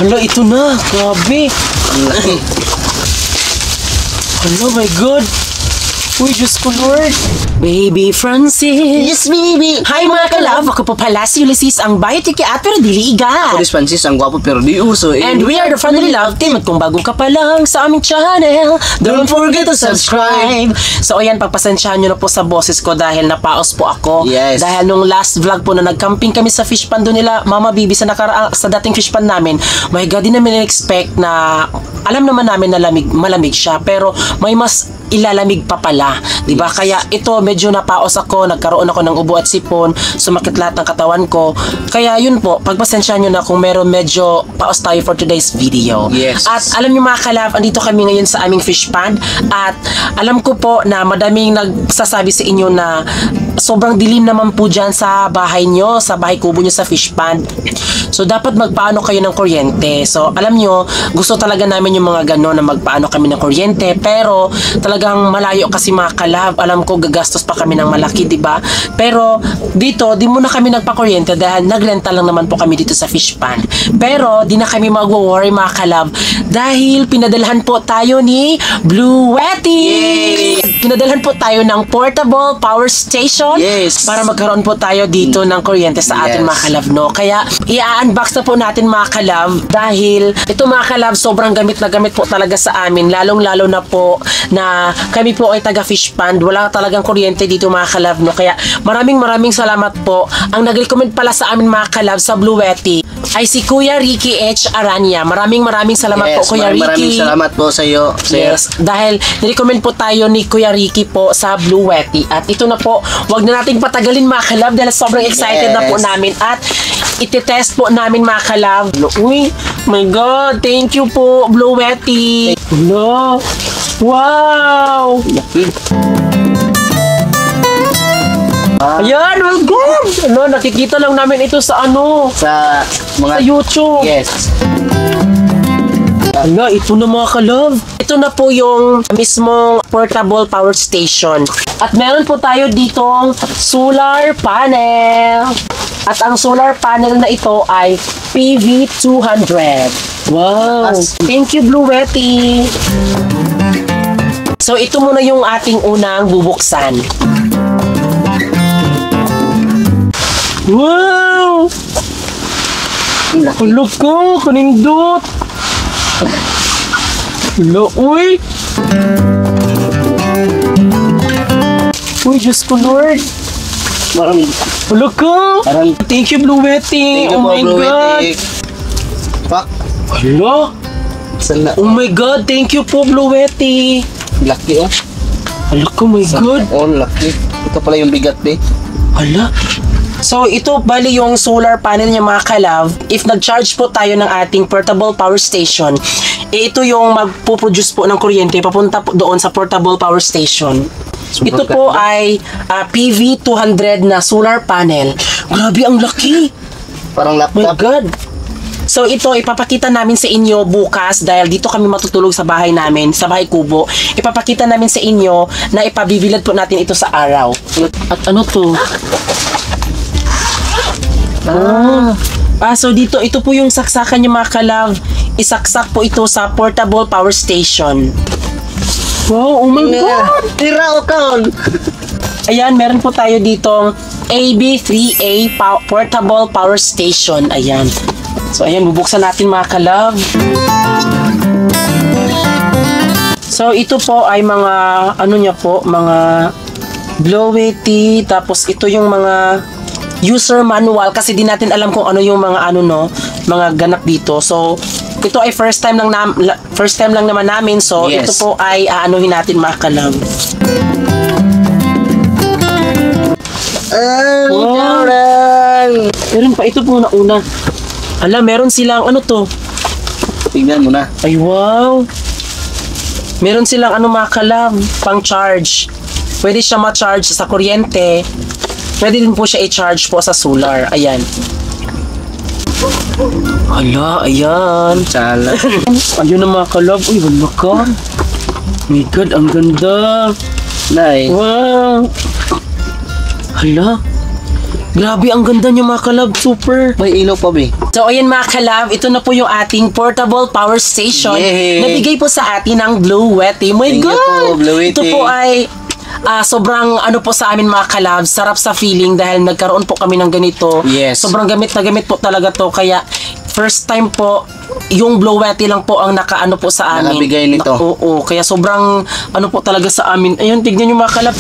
Hala, ito na. Grabe. Hala, my God. Uy, Diyos ko, Lord. Baby Francis. Yes, baby. Hi, mga kalab. Ako po pala si Ulysses, ang bayotiki at pero diliga. Ulis Francis, ang gwapo pero di uso. And we are the Family Love Team. At kung bago ka pa lang sa aming channel, don't forget to subscribe. So, ayan, pagpasensyahan nyo na po sa boses ko dahil napaos po ako. Yes. Dahil nung last vlog po na nag-camping kami sa fish pond doon nila, Mama Bibi, sa dating fish pond namin, my God, di namin expect na, alam naman namin na malamig siya, pero may mas ilalamig pa pala, di ba? Kaya ito, medyo napaos ako, nagkaroon ako ng ubo at sipon, sumakit lahat ng katawan ko. Kaya yun po, pagpasensyahan nyo na kung meron medyo paos tayo for today's video. Yes. At alam nyo mga kalab, andito kami ngayon sa aming fish pond at alam ko po na madaming nagsasabi sa inyo na sobrang dilim naman po dyan sa bahay nyo, sa bahay kubo nyo sa fish pond. So, dapat magpaano kayo ng kuryente. So, alam nyo, gusto talaga namin yung mga gano'n na magpaano kami ng kuryente. Pero, talagang malayo kasi mga kalab. Alam ko, gagastos pa kami ng malaki, diba? Pero, dito, di muna kami nagpa-kuryente dahil nagrenta lang naman po kami dito sa fish pond. Pero, di na kami mag-worry mga kalab dahil pinadalhan po tayo ni Blue Yeti! Yay! Pinadalhan po tayo ng portable power station. Yes. Para magkaroon po tayo dito ng kuryente sa atin mga kalab, no? Kaya, i-unbox na po natin mga kalab dahil ito mga kalab, sobrang gamit na gamit po talaga sa amin. Lalong-lalo na po na kami po ay taga fish pond. Wala talagang kuryente dito mga kalab, no? Kaya maraming salamat po. Ang nag-recommend pala sa amin mga kalab sa Blue Yeti ay si Kuya Ricky H. Aranya. Maraming salamat po Kuya Ricky. Maraming salamat po sa iyo. Yes, dahil nirecommend po tayo ni Kuya Ricky po sa Blue Yeti. At ito na po, wag na nating patagalin mga kalab dahil sobrang excited na po namin. At iti-test po namin mga kalab. Uy, my God, thank you po Blue Yeti. No. Wow! Ayan, well good! Ano, nakikita lang namin ito sa Sa mga... sa YouTube. Yes. Ano, ito na mga kalab. Ito na po yung mismong portable power station. At meron po tayo ditong solar panel. At ang solar panel na ito ay PV200. Wow! Thank you, Blue Yeti! So, ito muna yung ating unang bubuksan. Wow! Look ko! Kanindot! Hello, uy! Uy, Diyos ko, Lord! Maraming... Hello ko! Thank you, Blue Yeti! Thank you Oh my Blue God! Yeti. Fuck. Hello! Sala. Oh my God! Thank you po, Blue Yeti! Lucky oh. Hello ko, my God! Oh, lucky. Ito pala yung bigat be. Hala! So, ito bali yung solar panel niya mga kalab. If nag-charge po tayo ng ating portable power station, ito yung magpuproduce po ng kuryente papunta po doon sa portable power station. Ito po ay PV200 na solar panel. Grabe, ang laki! Parang My laptop. God! So ito, ipapakita namin sa inyo bukas dahil dito kami matutulog sa bahay namin, sa bahay kubo. Ipapakita namin sa inyo na ipabibilad po natin ito sa araw. At ano to? So dito, ito po yung saksakan niya mga kalab. Isaksak po ito sa portable power station. Wow, oh my God! Tira o kaon. Ayan, meron po tayo ditong AB3A portable power station. Ayan. So ayan, bubuksan natin mga kalab. So ito po ay mga ano niya po, mga Blue Yeti, tapos ito yung mga user manual kasi di natin alam kung ano yung mga mga ganap dito. So ito ay first time lang naman namin. So Yes. ito po ay aanuhin natin mga kalab. Wow. Meron pa ito po na una. Ala, meron silang ano to? Tingnan mo na. Ay, wow! Meron silang mga kalab, pang charge. Pwede siya ma-charge sa kuryente. Pwede din po siya i-charge po sa solar. Ayan. Ala, ayan. Sala. Ayun na mga kalab. Uy, wala ka. My God, ang ganda. Nice. Wow! Hala. Grabe, ang ganda niya mga kalab. Super. May ilaw pa, be. So, ayan mga kalab, ito na po yung ating portable power station. Yay! Nabigay po sa atin ng Blue Wetty. My Thank you God! po, Blue Wetty. Ito po ay sobrang ano po sa amin mga kalab, sarap sa feeling dahil nagkaroon po kami ng ganito. Yes. Sobrang gamit na gamit po talaga to. Kaya, first time po, yung Blue Wetty lang po ang nakaano po sa amin. Nakabigay nito. Oo, kaya sobrang ano po talaga sa amin. Ayun, tignan nyo mga kalab.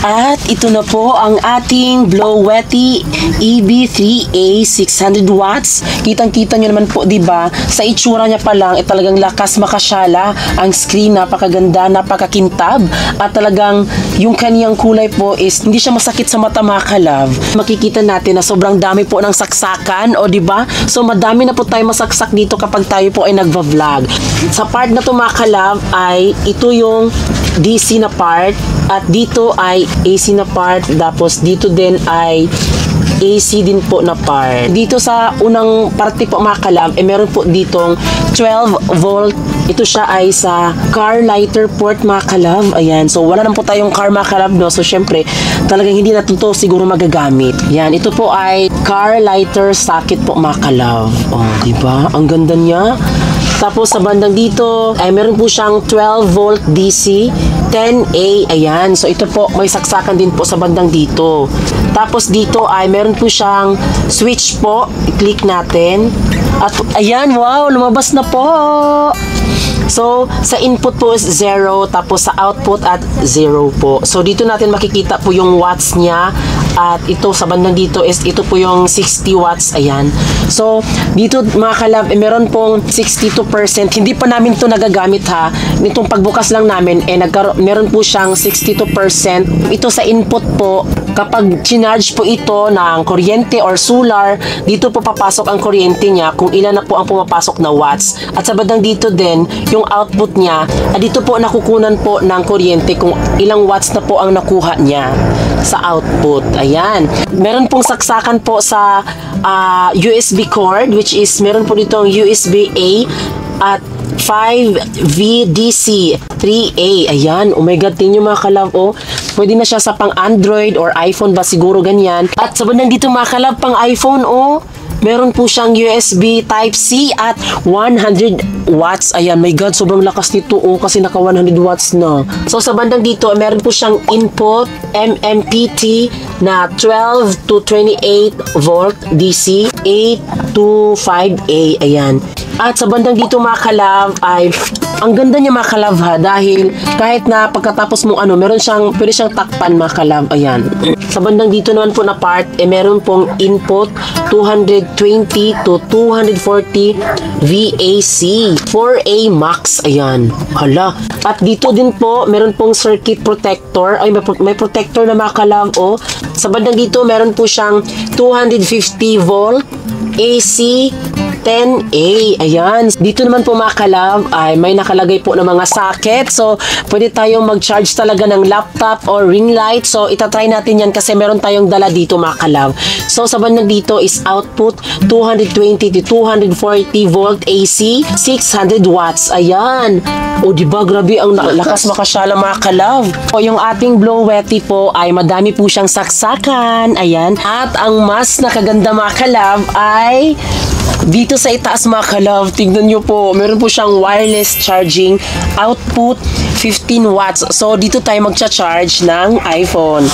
At ito na po ang ating Blue Wetty EB3A 600 watts. Kitang-kita nyo naman po, 'di ba? Sa itsura niya pa lang, talagang lakas makasyala. Ang screen napakaganda, napakakintab, at talagang yung kaniyang kulay po is hindi siya masakit sa mata mga kalab. Makikita natin na sobrang dami po ng saksakan, o 'di ba? So madami na po tayo masaksak dito kapag tayo po ay nagva-vlog. Sa part na to mga kalab ay ito yung DC na part, at dito ay AC na part, tapos dito din ay AC din po na part. Dito sa unang parte po mga kalab, meron po ditong 12 volt. Ito siya ay sa car lighter port mga kalab. Ayan, so wala naman po tayong car mga kalab, no? So syempre, talagang hindi natin to siguro magagamit. Yan, ito po ay car lighter socket po mga kalab. Oh, diba? Ang ganda niya. Tapos sa bandang dito ay meron po siyang 12 volt DC 10A. Ayan. So ito po, may saksakan din po sa bandang dito. Tapos dito ay meron po siyang switch po. I-click natin. At ayan, wow, lumabas na po. So, sa input po is 0, tapos sa output at 0 po. So, dito natin makikita po yung watts niya. At ito, sa bandang dito is, ito po yung 60 watts. Ayan. So, dito mga kalab, meron pong 62%. Hindi pa namin ito nagagamit ha. Nitong pagbukas lang namin, meron po siyang 62%. Ito sa input po, kapag chinarge po ito ng kuryente or solar, dito po papasok ang kuryente niya kung ilan na po ang pumapasok na watts. At sa bandang dito din, yung output niya, dito po nakukunan po ng kuryente kung ilang watts na po ang nakuha niya sa output. Ayan. Meron pong saksakan po sa USB cord, which is meron po dito ang USB-A at 5VDC 3A. Ayan. Oh my God, tingnan nyo mga kalab. Oh, pwede na siya sa pang Android or iPhone ba siguro ganyan. At sa bandang dito mga kalab, pang iPhone, oh, meron po siyang USB Type-C at 100 watts. Ayan, my God, sobrang lakas nito, oh, kasi naka 100 watts na. So, sa bandang dito, meron po siyang input MMPT na 12 to 28 volt DC 8 to 5A. Ayan. At sa bandang dito mga kalab ay ang ganda niya mga kalab ha, dahil kahit na pagkatapos mong pwede siyang takpan mga kalab. Ayan. Sa bandang dito naman po na part, meron pong input 220 to 240 VAC 4A max. Ayan. Hala. At dito din po, meron pong circuit protector. Ay, may protector na mga kalab. Oh. Sa bandang dito, meron po siyang 250 volt AC 10A. Ayan. Dito naman po mga kalab ay may nakalagay po ng mga socket. So, pwede tayong mag-charge talaga ng laptop or ring light. So, itatry natin yan kasi meron tayong dala dito mga kalab. So, sa bandang dito is output 220 to 240 volt AC 600 watts. Ayan. O, diba? Grabe ang lakas makasyala mga kalab. O, yung ating Blue Wetty po ay madami po siyang saksakan. Ayan. At ang mas nakaganda mga kalab ay dito sa itaas mga kalab, tignan nyo po, meron po siyang wireless charging output 15 watts. So, dito tayo magcha-charge ng iPhone.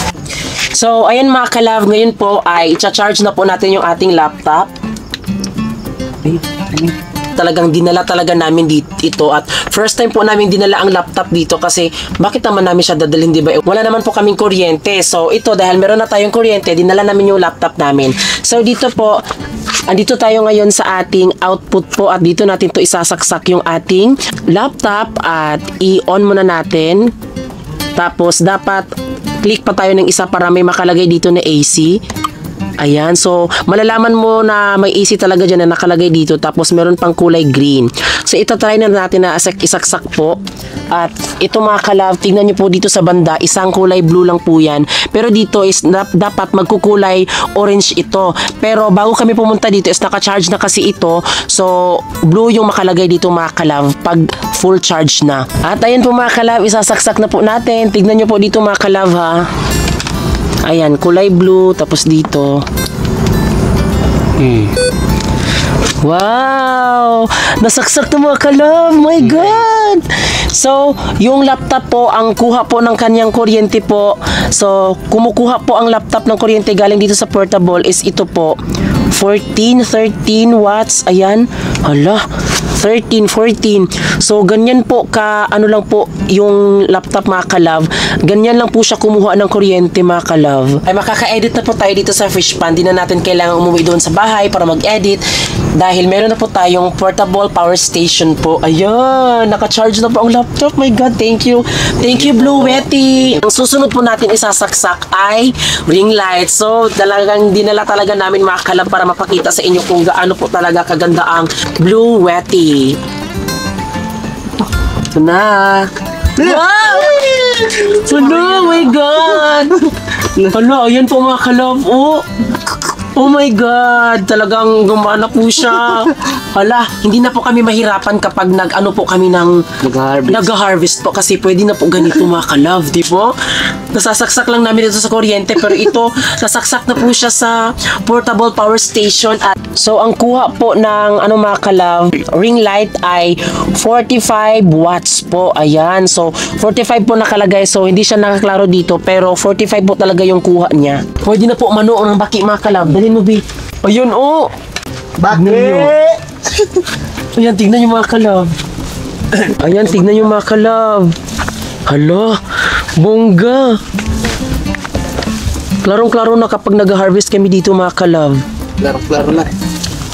So, ayan mga kalab, ngayon po ay i-charge na po natin yung ating laptop. Talagang dinala talaga namin dito at first time po namin dinala ang laptop dito kasi bakit naman namin siya dadalhin, di ba? Wala naman po kaming kuryente. So, ito dahil meron na tayong kuryente, dinala namin yung laptop namin. So, dito po, andito tayo ngayon sa ating output po at dito natin to isasaksak yung ating laptop at i-on muna natin. Tapos dapat click pa tayo ng isa para may makalagay dito na AC. Ayan, so malalaman mo na may AC talaga dyan na nakalagay dito, tapos meron pang kulay green. So itatry na natin na isaksak po. At ito mga kalab, tingnan nyo po dito sa banda, isang kulay blue lang po yan. Pero dito is dapat magkukulay orange ito. Pero bago kami pumunta dito is naka-charge na kasi ito. So blue yung makalagay dito mga kalab pag full charge na. At ayun po mga kalab, isasaksak na po natin. Tingnan nyo po dito mga kalab ha. Ayan, kulay blue. Tapos dito. Wow! Nasaksak na mga kalab! My God! So, yung laptop po, ang kuha po ng kanyang kuryente po. So, kumukuha po ang laptop ng kuryente galing dito sa portable is ito po. 13 watts. Ayan. Hala. 13, 14. So, ganyan po ano lang po yung laptop mga kalab. Ganyan lang po siya kumuha ng kuryente mga kalab. Ay makaka-edit na po tayo dito sa fish pan. Di na natin kailangan umuwi doon sa bahay para mag-edit. Dahil meron na po tayong portable power station po. Ayan. Naka-charge na po ang laptop. My God, thank you. Thank you, Blue Wetty. Ang susunod po natin isasaksak ay ring light. So, talagang dinala talaga namin mga kalab para mapakita sa inyo kung gaano po talaga kaganda ang Blue Wetty. Ito na. Wow! Ano? Oh my God! Hala, ayan po mga kalab. Oh my God! Talagang gumana po siya. Hala, hindi na po kami mahirapan kapag nag-ano po kami ng nag-harvest po kasi pwede na po ganito mga kalab, di po? Nasasaksak lang namin ito sa kuryente pero ito, nasaksak na po siya sa portable power station. At so, ang kuha po ng mga kalab, ring light ay 45 watts po. Ayan. So, 45 po nakalagay. So, hindi siya nakaklaro dito pero 45 po talaga yung kuha niya. Pwede na po manood ng baki mga kalab. Dali mo, B. Ayun, Bakit? Ayan, tignan yung mga kalab. Ayan, tignan yung mga kalab. Hala, bongga. Klarong-klaro na kapag nag-harvest kami dito mga kalab. Klaro-klaro na.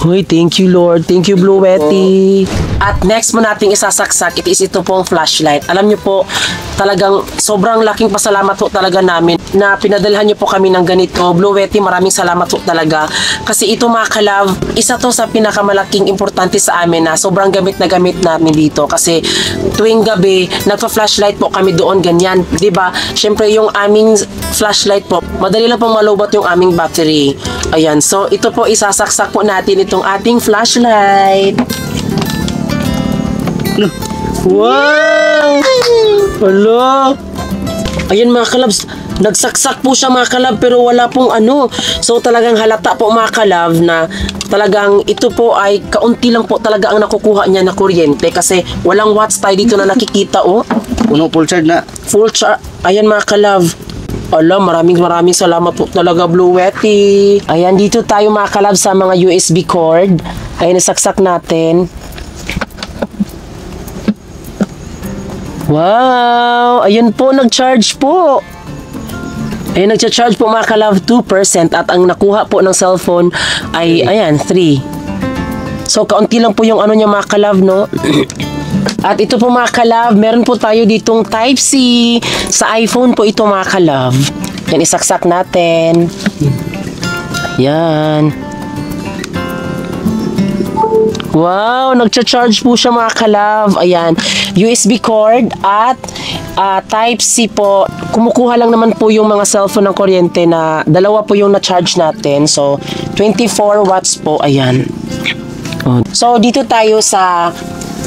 Hoy, thank you Lord. Thank you Blue Wetty. At next mo nating isasaksak, ito pong flashlight. Alam niyo po, talagang sobrang laking pasalamat po talaga namin na pinadalhan niyo po kami ng ganito. Blue Wetty, maraming salamat po talaga. Kasi ito mga kalab, isa to sa pinakamalaking importante sa amin na sobrang gamit na gamit namin dito. Kasi tuwing gabi, nagpa-flashlight po kami doon, ganyan. Diba? Siyempre yung aming flashlight po, madali lang pong malobot yung aming battery. Ayan, so ito po isasaksak po natin itong ating flashlight. Wow! Hello! Ayan mga kalabs, nagsaksak po siya mga kalab pero wala pong So talagang halata po mga kalab na talagang ito po ay kaunti lang po talaga ang nakukuha niya na kuryente kasi walang watts tayo dito na nakikita Puno full charge na. Full charge. Ayan mga kalab. Ala, maraming salamat po talaga Blue Wetty. Ayan, dito tayo mga kalab sa mga USB cord. Ayan, nasaksak natin. Wow! Ayan po, nag-charge po. Ayan, nag-charge po mga kalab 2% at ang nakuha po ng cellphone ay, ayan, 3. So, kaunti lang po yung niya mga kalab, no? At ito po mga kalab, meron po tayo ditong Type-C. Sa iPhone po ito mga kalab. Yan, isaksak natin. Yan. Wow, nagcha-charge po siya mga kalab. Ayan, USB cord at Type-C po. Kumukuha lang naman po yung mga cellphone ng kuryente na dalawa po yung na-charge natin. So, 24 watts po. Ayan. So, dito tayo sa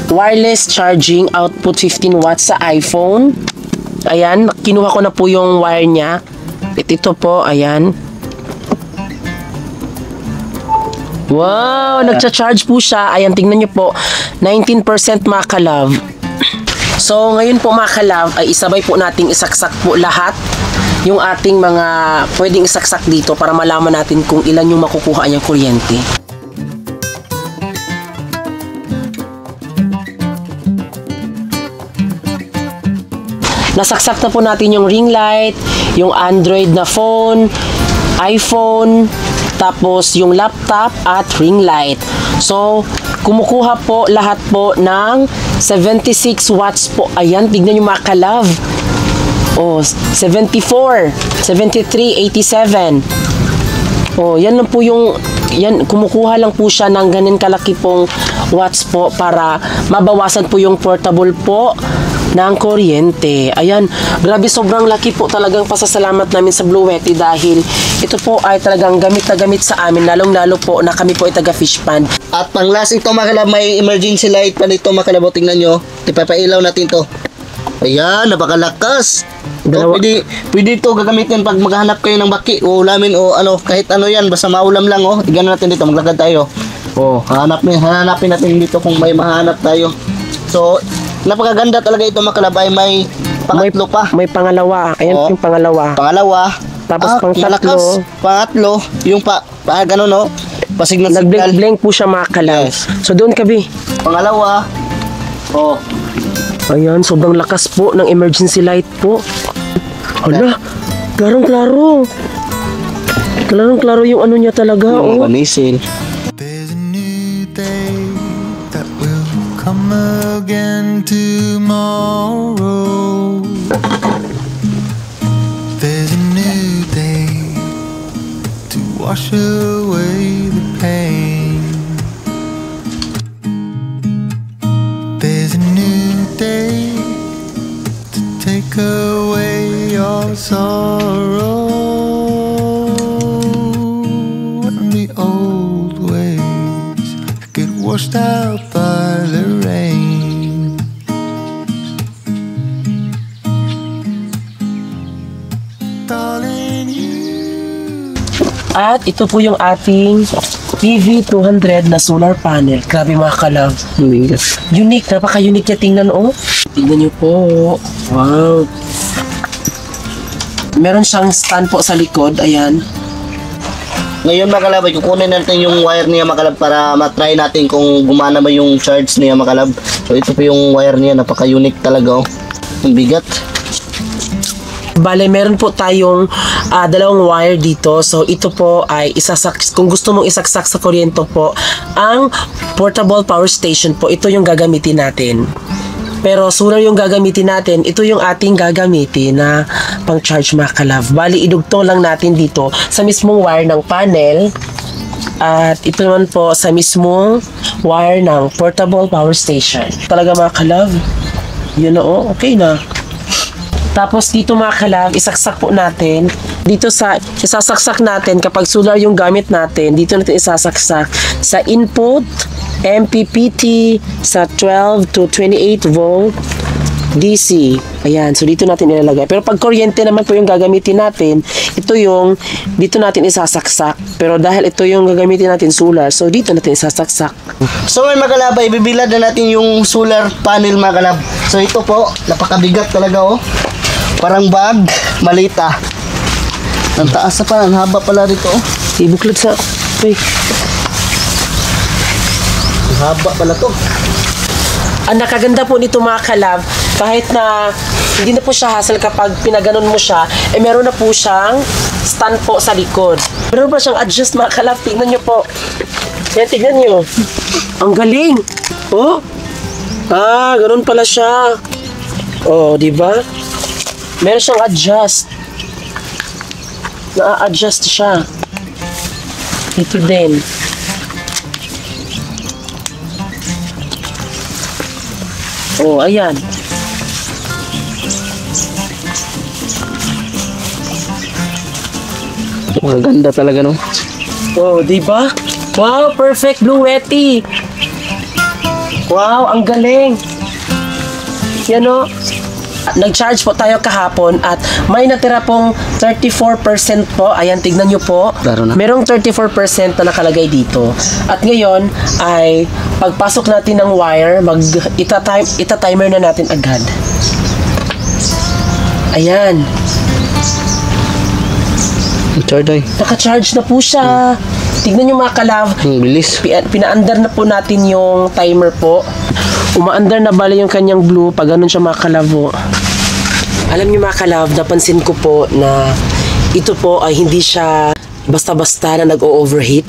wireless charging output 15 watts sa iPhone. Ayan, kinuha ko na po yung wire niya. Ito po, ayan. Wow, nagcha-charge po siya. Ayan, tingnan nyo po. 19% mga kalab. So, ngayon po mga kalab, ay isabay po nating isaksak po lahat yung ating mga pwedeng isaksak dito para malaman natin kung ilan yung makukuha niyang kuryente. Nasaksak na po natin yung ring light, yung Android na phone, iPhone, tapos yung laptop at ring light. So, kumukuha po lahat po ng 76 watts po. Ayan, tignan nyo mga kalab. 74, 73, 87. Yan lang po yung, yan, kumukuha lang po siya ng ganun kalaki pong watts po para mabawasan po yung portable po ng kuryente. Ayan, grabe, sobrang laki po talagang pasasalamat namin sa Blue Wetty dahil ito po ay talagang gamit na gamit sa amin, lalong-lalo po na kami po ay taga fish pond. At pang last ito mga kalab, may emergency light pa dito mga kalab. Tingnan nyo, ipapailaw natin to. Ayan, napakalakas. Dalawa. Pwede ito gagamitin pag maghahanap kayo ng baki o ulamin o ano, kahit ano yan, basta maulam lang oh. Igano natin dito, maglakad tayo. Oh, hanapin natin dito kung may mahanap tayo. So, napakaganda talaga ito mga kalabay, may pangatlo pa. May pangalawa. Ayan Oh. yung pangalawa. Pangalawa. Tapos pang malakas. Pangatlo, yung gano'n no, pasignal-signal. Nag-blink po siya mga kalab. Yes. So doon kabi. Pangalawa. Oh. Ayan, sobrang lakas po ng emergency light po. Hala, klarong-klaro. Klarong-klaro yung ano niya talaga. Yung Oh. panisil. There's a new day that will come again tomorrow. There's a new day to wash away the pain. There's a new day to take away your sorrow and the old ways get washed out by the rain. Darling, you At ito po yung ating PV200 na solar panel. Grabe mga kalab. Unique, napaka-unique niya. Tingnan oh. Tingnan nyo po. Wow. Meron siyang stand po sa likod. Ayan. Ngayon mga kalab, ay kukunin natin yung wire niya mga kalab para matry natin kung gumana ba yung charge niya mga kalab. So ito po yung wire niya, napaka-unique talaga oh. Ang bigat. Bale, meron po tayong dalawang wire dito. So, ito po ay kung gusto mong isaksak sa kuryente po, ang portable power station po, ito yung gagamitin natin. Pero solar yung gagamitin natin, ito yung ating gagamitin na pang-charge mga kalab. Bale, idugtong lang natin dito sa mismong wire ng panel. At ito naman po sa mismong wire ng portable power station. Talaga mga kalab. Yun na oh, okay na. Tapos dito mga kalab, isaksak po natin. Dito isasaksak natin kapag solar yung gamit natin, dito natin isasaksak sa input MPPT sa 12 to 28 volt DC. Ayan, so dito natin ilalagay. Pero pag kuryente naman po yung gagamitin natin, ito yung dito natin isasaksak. Pero dahil ito yung gagamitin natin solar, so dito natin isasaksak. So ngayon mga kalab, ibibilad na natin yung solar panel mga kalab. So ito po, napakabigat talaga oh. Parang bag, malita. Ang taas na pala, ang haba pala dito oh. Ibuklod sa... Wait. Ang haba pala to. Ang nakaganda po nito mga kalab, kahit na hindi na po siya hassle kapag pinaganon mo siya, eh meron na po siyang stand po sa likod. Meron pa siyang adjust mga kalab, tingnan nyo po. Yan, tingnan nyo. Ang galing. Oh. Ganun pala siya. Oh, di ba? Meron siyang adjust. Na-adjust siya. Ito din. Oh, ayan. Maganda talaga no. Oh, di ba? Wow, perfect Blue Yeti. Wow, ang galing. Yan o. Nag-charge po tayo kahapon at may natira pong 34% po. Ayan, tignan nyo po. Klaro na. Merong 34% na nakalagay dito. At ngayon ay pagpasok natin ng wire, ita-timer na natin agad. Ayan. Naka-charge na po siya. Tignan nyo mga kalab. Ang bilis. Pina-under na po natin yung timer po. Uma-under na bali yung kanyang blue pag ganun siya mga kalabo. Alam niyo mga kalab, napansin ko po na ito po ay hindi siya basta-basta na nag-o-overheat.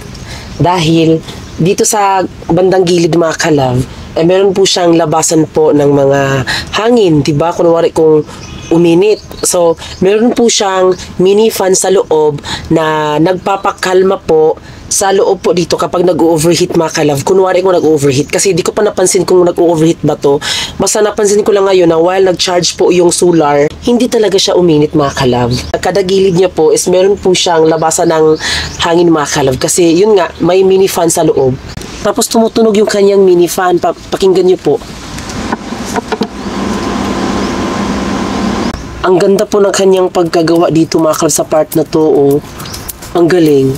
Dahil dito sa bandang gilid mga kalab, eh meron po siyang labasan po ng mga hangin. Diba? Kunwari kung uminit. So, meron po siyang mini fan sa loob na nagpapakalma po sa loob po dito kapag nag-overheat mga kalab. Kunwari kung nag-overheat. Kasi di ko pa napansin kung nag-overheat ba to. Basta napansin ko lang ngayon na while nag-charge po yung solar, hindi talaga siya uminit mga kalab. Kada gilid niya po is meron po siyang labasan ng hangin mga kalab. Kasi yun nga, may mini fan sa loob. Tapos tumutunog yung kanyang mini fan. Pakinggan niyo po. Ang ganda po ng kanyang pagkagawa dito mga kalab sa part na to. Oh. Ang galing.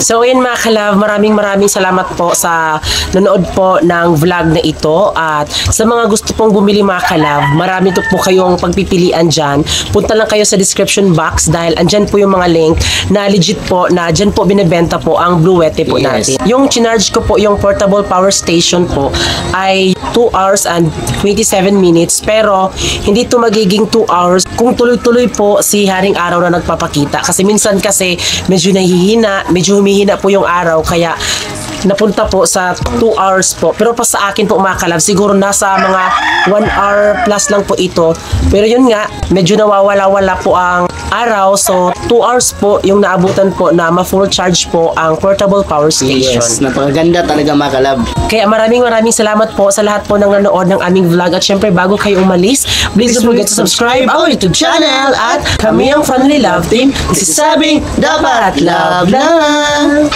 So ayun mga kalab, maraming salamat po sa nanood po ng vlog na ito. At sa mga gusto pong bumili mga kalab, marami to po kayong pagpipilian dyan. Punta lang kayo sa description box dahil andyan po yung mga link na legit po na dyan po binibenta po ang Bluette po natin. Yung chinarge ko po yung portable power station po ay 2 hours and 27 minutes, pero hindi to magiging 2 hours kung tuloy-tuloy po si Haring Araw na nagpapakita. Kasi minsan kasi medyo nahihina, medyo humihina po yung araw, kaya napunta po sa 2 hours po. Pero pa sa akin po mga kalab, siguro nasa mga 1 hour plus lang po ito. Pero yun nga, medyo nawawala-wala po ang araw. So 2 hours po yung naabutan po na ma-full charge po ang portable power station. Yes, napakaganda talaga mga kalab. Kaya maraming salamat po sa lahat po ng nanood ng aming vlog. At syempre bago kayo umalis, please don't forget to subscribe our YouTube channel. At kami ang Family Love Team, nagsasabing dapat love lang.